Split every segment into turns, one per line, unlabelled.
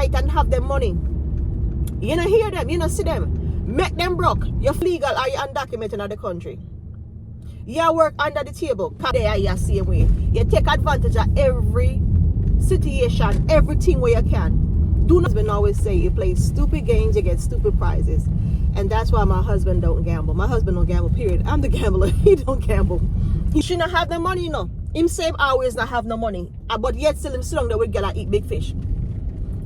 right and have them money. You don't hear them, you don't see them. Make them broke. You're legal or you're undocumented in the country. You work under the table. They are the same way. You take advantage of every situation, everything where you can. Do not always say you play stupid games, you get stupid prizes. And that's why my husband don't gamble. My husband don't gamble, period. I'm the gambler. He don't gamble. He shouldn't have the money, you know. Him say always not have no money. But yet still him sit down there with girl and eat big fish.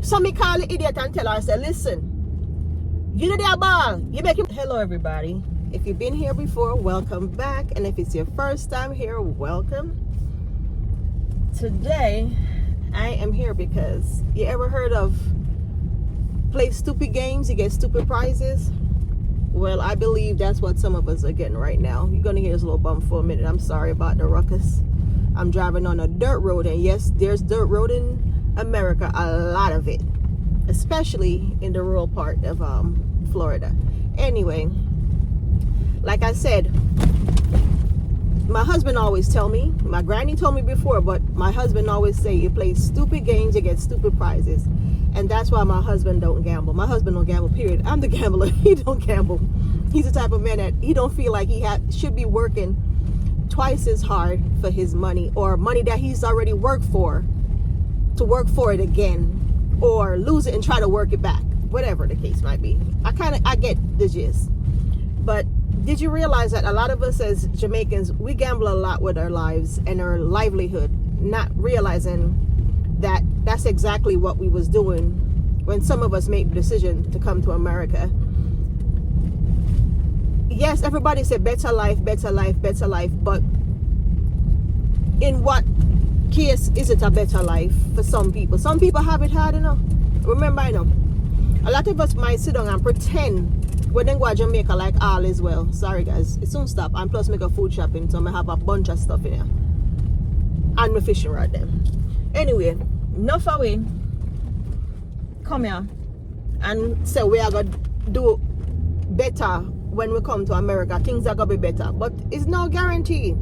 So me call the idiot and tell her, I say, listen, you know that ball. You make him. Hello everybody. If you've been here before, welcome back. And if it's your first time here, welcome. Today, I am here because you ever heard of play stupid games, you get stupid prizes? Well, I believe that's what some of us are getting right now. You're going to hear this little bump for a minute. I'm sorry about the ruckus. I'm driving on a dirt road, and yes, there's dirt road in America, a lot of it, especially in the rural part of Florida. Anyway, like I said, my husband always tell me, my granny told me before, but my husband always say you play stupid games, you get stupid prizes. And that's why my husband don't gamble. My husband don't gamble, period. I'm the gambler. He don't gamble. He's the type of man that he don't feel like he should be working twice as hard for his money, or money that he's already worked for, to work for it again, or lose it and try to work it back. Whatever the case might be. I get the gist. But did you realize that a lot of us as Jamaicans, we gamble a lot with our lives and our livelihood, not realizing that that's exactly what we was doing when some of us made the decision to come to America. Yes, everybody said better life, better life, better life, but in what case is it a better life for some people? Some people have it hard enough. Remember, I know a lot of us might sit down and pretend when they go to Jamaica like all is well. Sorry guys, it soon stop. And plus make a food shopping, so I have a bunch of stuff in here. And my fishing rod them. Anyway, enough away. Come here and say we are going to do better when we come to America. Things are going to be better. But it's no guarantee.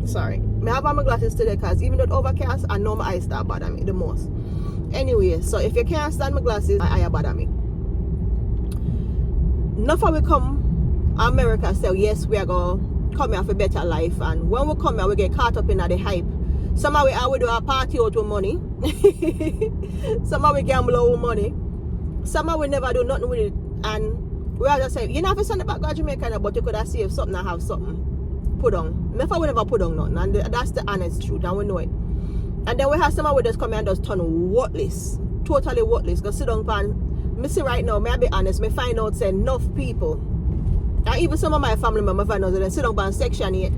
Sorry. I have on my glasses today because even though it's overcast, I know my eyes start bother me the most. Anyway, so if you can't stand my glasses, my eye bother me. Enough we come to America, say yes, we are going to come here for better life. And when we come here, we get caught up in the hype. Somehow we do a party out with money. Somehow we gamble out with money. Somehow we never do nothing with it. And we all just say, you know, if you send it back to Jamaica, but you could have saved something and have something put on. Therefore, we never put on nothing. And that's the honest truth, and we know it. And then we have someone who just come here and just turn worthless. Totally worthless. Because sit down and me see right now, may I be honest, me find out say enough people. And even some of my family members find out that they sit down on Section 8.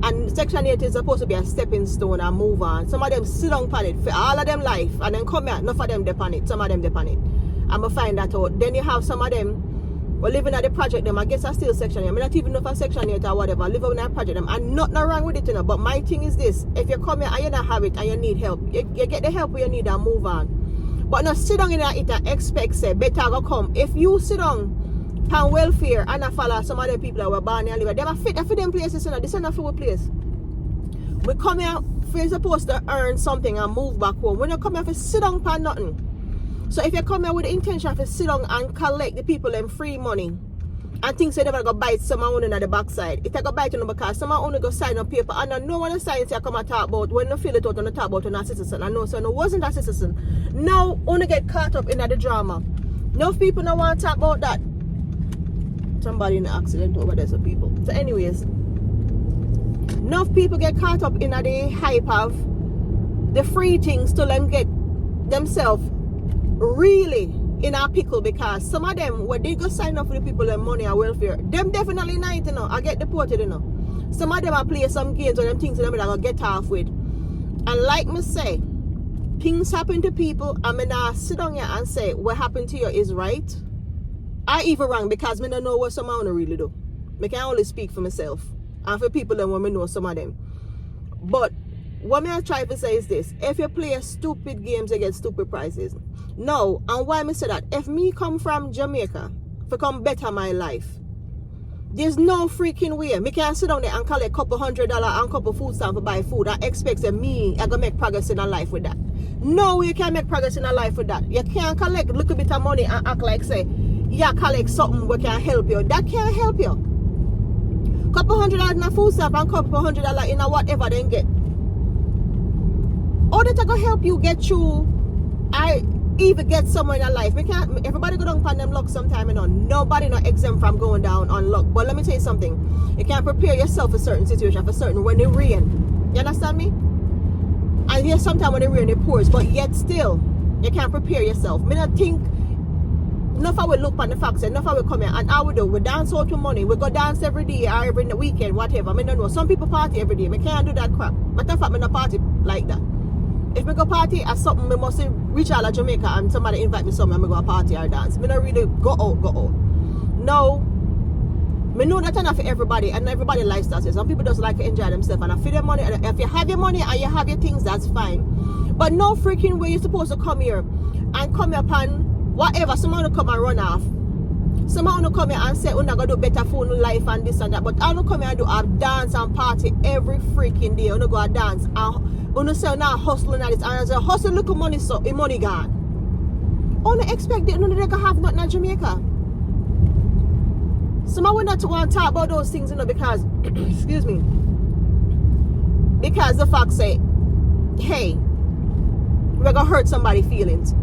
And Section 8 is supposed to be a stepping stone and move on. Some of them sit down on it for all of them life. And then come here, enough of them depend it. Some of them depend it. I'm going to find that out. Then you have some of them who living at the project them. I guess I still Section 8. I'm not even know for Section 8 or whatever. I live in that project them. And nothing wrong with it, you know. But my thing is this. If you come here and you don't have it and you need help, you get the help you need and move on. But not sit down in it and expect say better go come. If you sit down on welfare and I follow some other people that were born here and live, they are fit for them places, you know. This is not for a place. We come here we're supposed to earn something and move back home. We're not coming here for sit down for nothing. So if you come here with the intention to sit down and collect the people them free money and think so they're going to bite someone on the backside, it take a bite on them because someone only go sign on paper and no one signs you come and talk about when you fill it out on the talk about a citizen. I know so no wasn't a citizen. Now only get caught up in the drama. No people don't want to talk about that. Somebody in an accident over there, some people. So anyways, enough people get caught up in the hype of the free things to them get themselves really in a pickle because some of them when they go sign up for the people and money and welfare, them definitely not, you know, I get deported, you know. Some of them are play some games or them things that they're gonna get off with. And like me say, things happen to people and me now sit down here and say what happened to you is right. I even wrong because me don't know what someone really do. Me can only speak for myself and for people that when me know some of them. But what me I try to say is this: if you play stupid games, you get stupid prizes. No, and why me say that? If me come from Jamaica to come better my life, there's no freaking way me can sit down there and collect $200 and couple food stamps to buy food and expect that me I gonna make progress in a life with that. No, you can't make progress in a life with that. You can't collect a little bit of money and act like say, yeah, collect something that can help you. That can't help you. Couple $100 in a food stuff and couple $100 in a whatever then get. All that gonna help you get through. I even get somewhere in your life. We can't. Everybody go down on them luck sometime. You know, nobody not exempt from going down on luck. But let me tell you something. You can't prepare yourself for certain situation, for certain when it rain. You understand me? And yes, sometimes when it rain it pours, but yet still, you can't prepare yourself. Me not think. Enough I will look on the facts. Enough I will come here and I will do. We dance out with money. We go dance every day or every weekend, whatever. I mean, I know some people party every day. Me can't do that crap. Matter of fact, me not party like that. If me go party at something, me must reach out to Jamaica and somebody invite me somewhere and me go a party or dance. Me not really go out. No. Me know that's not for everybody and everybody lifestyle. Some people just like to enjoy themselves and I feel their money. And if you have your money and you have your things, that's fine. But no freaking way you're supposed to come here and come here upon whatever. Someone will come and run off. Someone will come here and say, we're not going to do better for life and this and that. But I will come here and do a dance and party every freaking day. I'm going to go and dance. And I'm say, now hustling at this. And I say, hustle, look at money, so the money gone. I don't expect it. None of them have nothing in Jamaica. Someone will not want to talk about those things, you know, because, excuse me, because the fact say, hey, we're going to hurt somebody's feelings.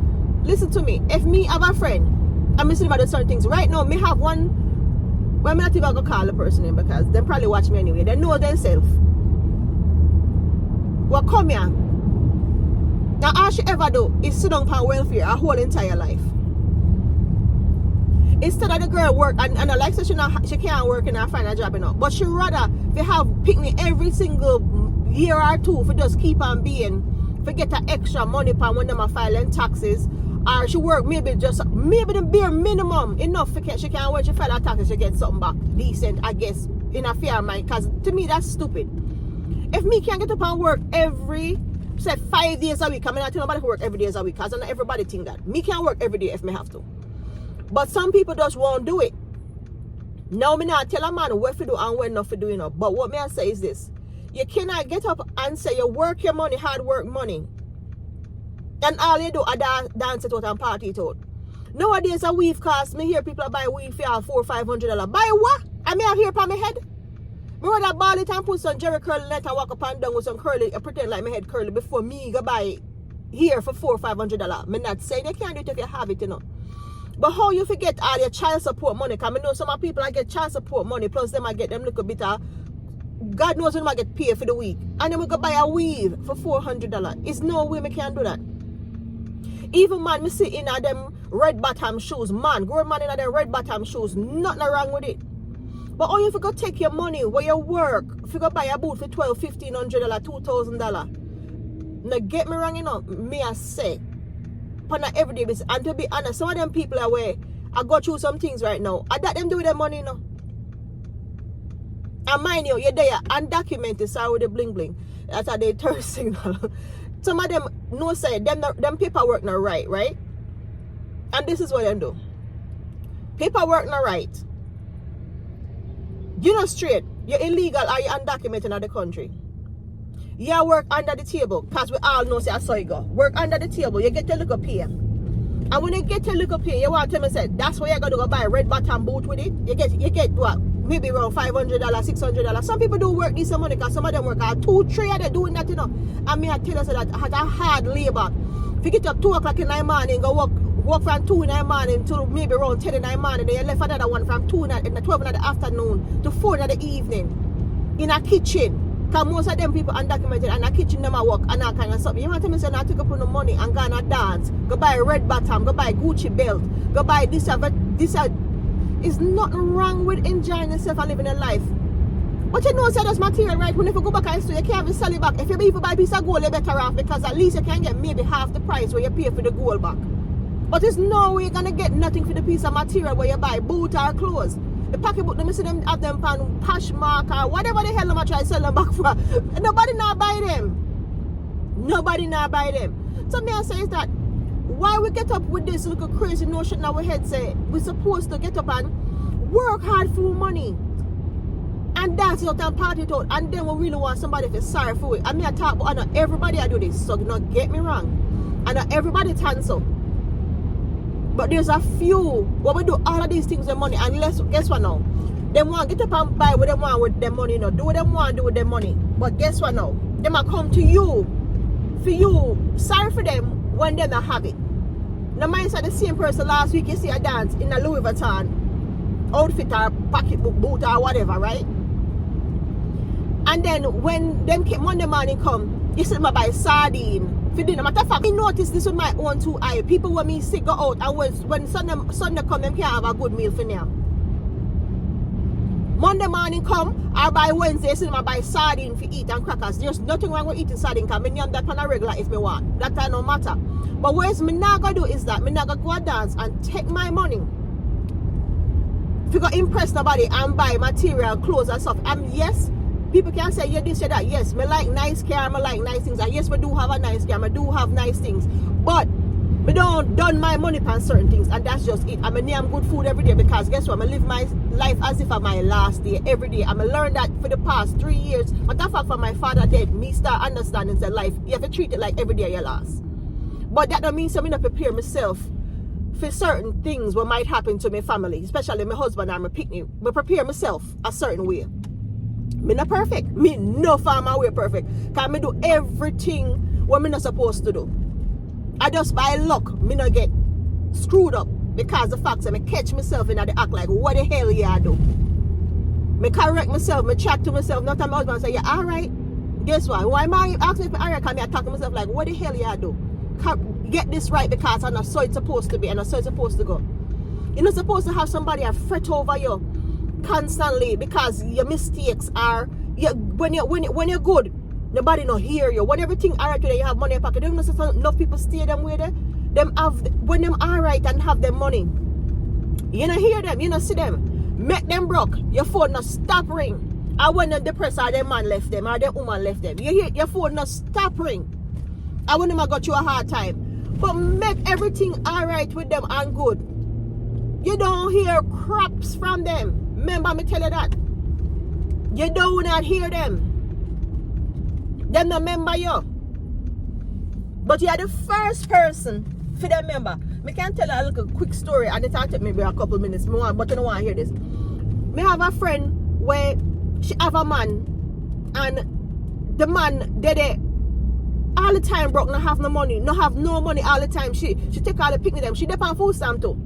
Listen to me. If me have a friend, I'm missing about certain things. Right now, me have one. Well, I'm not even going to call the person in because they probably watch me anyway. They know themselves. Well, come here. Now, all she ever do is sit down on welfare her whole entire life. Instead of the girl work, and I like so she can't work and find a job, you know. But she rather they have picnic every single year or two for just keep on being, for get the extra money for when them are filing taxes. Or she work maybe the bare minimum enough for she can when she file her taxes she get something back decent, I guess, in a fair mind. Because to me that's stupid. If me can't get up and work every say 5 days a week, I mean I tell nobody to work every day a week because not everybody think that. Me can't work every day if me have to. But some people just won't do it. Now me not tell a man what to do and when not to do, you know. But what me I say is this. You cannot get up and say you work your money, hard work money. And all you do is dance it out and party it out. Nowadays a weave cost, me hear people buy weave for $400 or $500. Buy what? I may have hair upon my head. Me rather ball it and put some Jerry curly net and walk up and down with some curly, pretend like my head curly before me go buy hair for $400 or $500. Me not saying you can't do it if you have it, you know. But how you forget all your child support money? Because I know some people I get child support money, plus them I get them little bit of, God knows when I get paid for the week. And then we go buy a weave for $400. It's no way me can do that. Even man, me see in them red bottom shoes, man, grown man in them red bottom shoes, nothing wrong with it. But how you go take your money where you work, if you go buy a boot for $1,200, $1,500, $2,000. Now get me wrong, you know, me I say, on an everyday basis. And to be honest, some of them people are where I go through some things right now. I that them do with their money, you know. And mind you, you're there undocumented, sorry with the bling bling. That's how they turn signal. Some of them no say them paperwork not right? And this is what they do. Paperwork not right. You're not straight. You're illegal or you're undocumented in the country. You work under the table, because we all know say I saw you go. Work under the table, you get your little pay. And when you get your little pay, you want to tell me say that's where you're gonna go buy a red bottom boot with it. You get what? Maybe around $500, $600. Some people do work this money because some of them work out 2-3 are they doing that, you know. And me I tell us that had a hard labor. If you get up 2 o'clock in the morning, go work from 2 in the morning to maybe around 10 in the morning, then you left another one from 12 in the afternoon to 4 in the evening in a kitchen. Because most of them people undocumented and a kitchen them a work and that kind of stuff. You want to tell me say I take up on the money and go and a dance, go buy a red bottom, go buy Gucci belt, go buy this. It's nothing wrong with enjoying yourself and living a life. But you know, say that's material, right? When if you go back and store, you can't even sell it back. If you even buy a piece of gold, you're better off because at least you can get maybe half the price where you pay for the gold back. But there's no way you're going to get nothing for the piece of material where you buy boot or clothes. The pocketbook, them see them have them on Poshmark or whatever the hell them try to sell them back for. Nobody not buy them. Nobody not buy them. So me I say is that why we get up with this little crazy notion in our head say we're supposed to get up and work hard for money and dance it out and party it out, and then we really want somebody to feel sorry for it. I mean I talk about everybody I do this, so don't get me wrong. And not everybody turns up. But there's a few when we do all of these things with money, and guess what now? They want to get up and buy what they want with their money, do what they want to do with their money. But guess what now? They might come to you for you. Sorry for them when they don't have it. Now, mind the same person last week you see a dance in a Louis Vuitton outfit or pocketbook boot or whatever, right? And then when them Monday morning come, you see them buy sardine for dinner. Matter of fact, I noticed this with my own two eyes. People when me sick go out, and when Sunday come, them can't have a good meal for them. Monday morning come, or by Wednesday, see them buy sardine for eat and crackers. There's nothing wrong with eating sardine, because I name that on a regular if me want. That no matter. But what me not gonna do is that me not gonna go dance and take my money. If you go impress nobody and buy material, clothes and stuff. And yes, people can say, yeah, this, yeah, that. Yes, me like nice car, me like nice things. And yes, we do have a nice car, me do have nice things. But me don't done my money on certain things, and that's just it. I'm name good food every day, because guess what? I live my life as if I'm my last day every day. I'm learned that for the past 3 years. But that fact, for my father dead, me start understanding that life, you have to treat it like every day your last. But that don't mean so me not prepare myself for certain things what might happen to my family, especially my husband and my picnic. I prepare myself a certain way. Me not perfect. Me no farmer way perfect. Because me do everything what me not supposed to do. I just by luck, me not get screwed up, because the fact that me catch myself in the act like, what the hell you do? Me correct myself, me chat to myself. Not time my husband say, yeah, alright. Guess what? Why am I asking me alright? Because me attack myself like, what the hell you do? Get this right, because I know so it's supposed to be, and I so it's supposed to go. You're not supposed to have somebody fret over you constantly because your mistakes are when you're good. Nobody no hear you. When everything alright today, you have money in your pocket. Don't know enough people stay them with them have when them alright and have them money. You don't hear them, you don't see them. Make them broke. Your phone not stop ring. And when them depressed or their man left them or their woman left them, you hear your phone not stop ring. I wouldn't have got you a hard time. But make everything alright with them and good. You don't hear craps from them. Remember me tell you that. You don't not hear them. Them not remember you. But you are the first person for them member. Me can tell you a little quick story, and it'll take maybe a couple minutes. But I don't want to hear this. Me have a friend where she have a man, and the man did it all the time broke, not have no money all the time. She take all the picnic them. She depend food stamp too.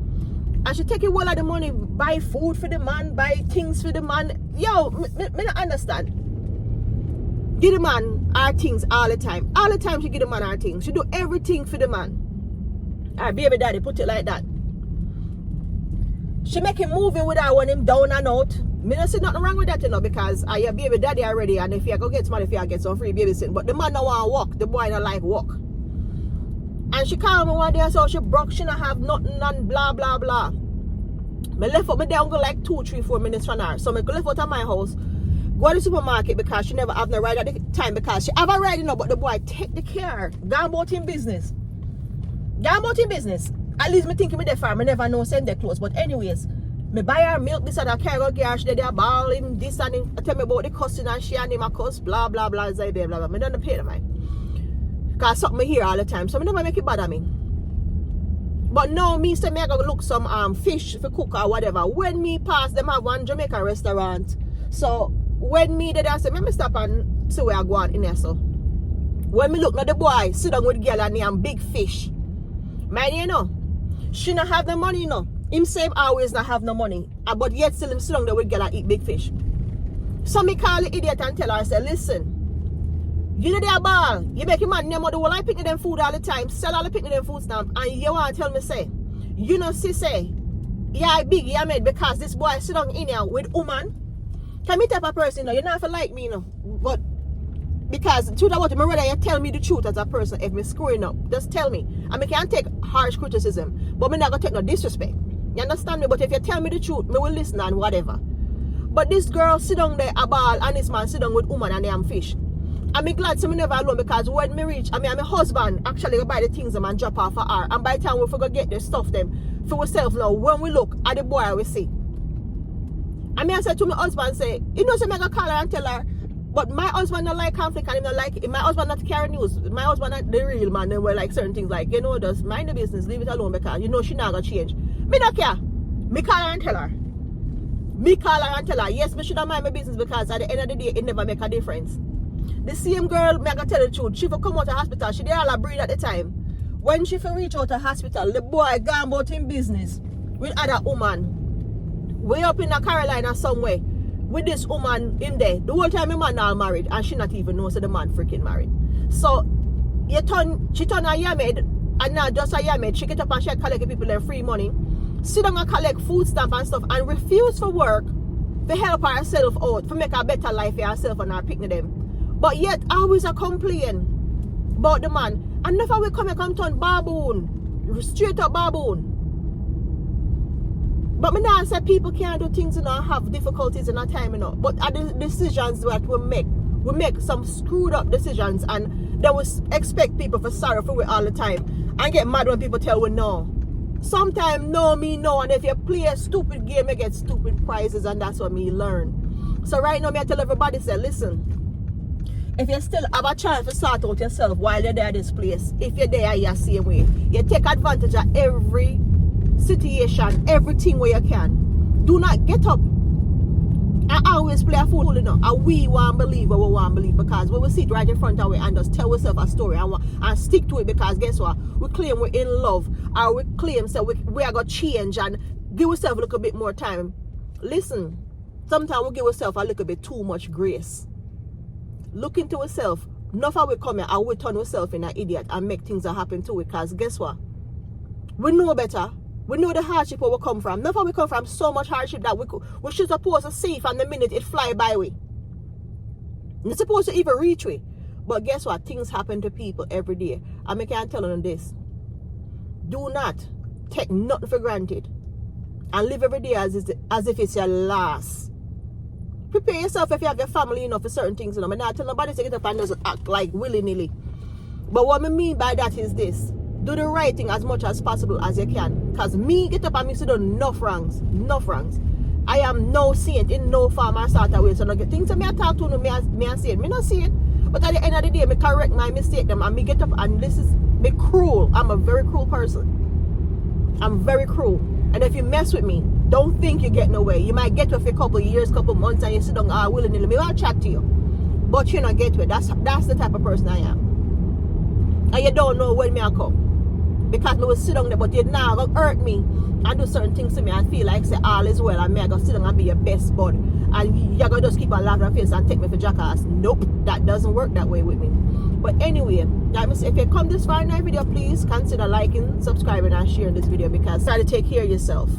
And she take it all of the money, buy food for the man, buy things for the man. Yo, me not understand. Give the man our things all the time. All the time she give the man our things. She do everything for the man. Our baby daddy put it like that. She make him moving without when him down and out. Me not see nothing wrong with that, you know, because I your baby daddy already, and if you go get money, if you get some free babysitting. But the man don't want to walk. The boy don't like walk. And she called me one day and said she broke, she don't have nothing and blah blah blah. Me left out, me down go like 2, 3, 4 minutes from her. So me left out of my house, go to the supermarket, because she never have no ride at the time, because she have a ride, you know, but the boy take the car. Gone about in business. At least me think me there for me never know send their clothes. But anyways, me buy her milk, this and that, carry go she there ball him, this and him. I tell me about the cussing, and she and him a cuss, blah blah blah, blah blah blah. Me don't pay them, man. Because something me hear all the time, so me never make it bother me. But now me say me I go look some fish for cook or whatever. When me pass, them have one Jamaican restaurant. So when me did I say, me stop and see where I go on in there. So when me look at the boy sit down with girl and name big fish, man, you know, she not have the money, you know. Him same always not have no money, but yet still him sit down there with girl and eat big fish. So me call the idiot and tell her, I say, listen, you know their ball. You make him man name of the whole I picking them food all the time, sell all the picking them food stamp, and you want to tell me say, you know, see say, yeah, big, yeah, made because this boy sit down in here with woman. Can me type of person, you know, you not have to like me, you know, but because the truth about it, me rather you tell me the truth as a person if me screwing up. Just tell me. And me can take harsh criticism, but me not gonna take no disrespect. You understand me? But if you tell me the truth, me will listen and whatever. But this girl sit down there a ball and this man sit down with woman and them fish. I'm glad so me never alone, because when me reach, my husband actually buy the things them and drop off for her. And by the time we forgot get the stuff them for ourselves now, when we look at the boy we see. I said to my husband, say, you know, so I go call her and tell her, But my husband not like conflict, and him not like, my husband not carry news. My husband not the real man. Then we're like certain things like, you know, just mind the business, leave it alone, because you know she not gonna change. Me not care. Me call her and tell her. Me call her and tell her, yes, me should have mind my business, because at the end of the day, it never make a difference. The same girl, me gonna tell the truth, she for come out of hospital, she did all her breed at the time. When she for reach out of hospital, the boy gone about him business with other woman. Way up in the Carolina somewhere. With this woman in there, the whole time my man all married, and she not even know so the man freaking married. So she turn a yammed, and not just a yammed, she get up and she collect people their free money, sit down and collect food stamp and stuff, and refuse for work to help herself out, to make a better life for herself and her picnic them. But yet always a complain about the man. And never we come turn baboon, straight up baboon. But me now say people can't do things, you know, have difficulties in a time, you know. But at the decisions that we make some screwed up decisions, and then we expect people for sorrow for it all the time, and get mad when people tell we no. Sometimes no me no, and if you play a stupid game, you get stupid prizes, and that's what me learn. So right now, me I tell everybody, say, listen, if you still have a chance to sort out yourself while you're there at this place, if you're there, you're the same way. You take advantage of every situation, everything where you can. Do not get up and always play a fool, you know. And we want to believe what we want to believe, because we will sit right in front of it and just tell ourselves a story and stick to it, because guess what? We claim we're in love, or we claim so we are going to change and give ourselves a little bit more time. Listen, sometimes we give ourselves a little bit too much grace. Look into ourselves. Enough of we come here and we turn ourselves in an idiot and make things that happen to it, because guess what? We know better. We know the hardship where we come from. Enough of we come from so much hardship that we should supposed to see from the minute it fly by we. We're supposed to even reach we. But guess what? Things happen to people every day. And I can't tell them this. Do not take nothing for granted. And live every day as if it's your last. Prepare yourself if you have your family, you know, for certain things. You know, I'm not telling nobody to get up and just act like willy-nilly. But what I mean by that is this. Do the right thing as much as possible as you can. Because me get up and me see done enough wrongs. I am no saint in no form or sort of way. So no get things that me I talk to no me I say it. Me not see it. But at the end of the day, me correct my mistake them, and me get up, and this is me cruel. I'm a very cruel person. I'm very cruel. And if you mess with me, don't think you're getting away. You might get with a couple of years, couple of months, and you sit down willy-nilly. Me will chat to you. But you not get with. That's the type of person I am. And you don't know when me I come. Because me will sit down there, but you're not going to hurt me and do certain things to me and feel like say all is well, and me I going to sit down and be your best bud. And you're going to just keep on laughing face and take me for jackass. Nope, that doesn't work that way with me. But anyway, if you come this far in our video, please consider liking, subscribing, and sharing this video, because try to take care of yourself.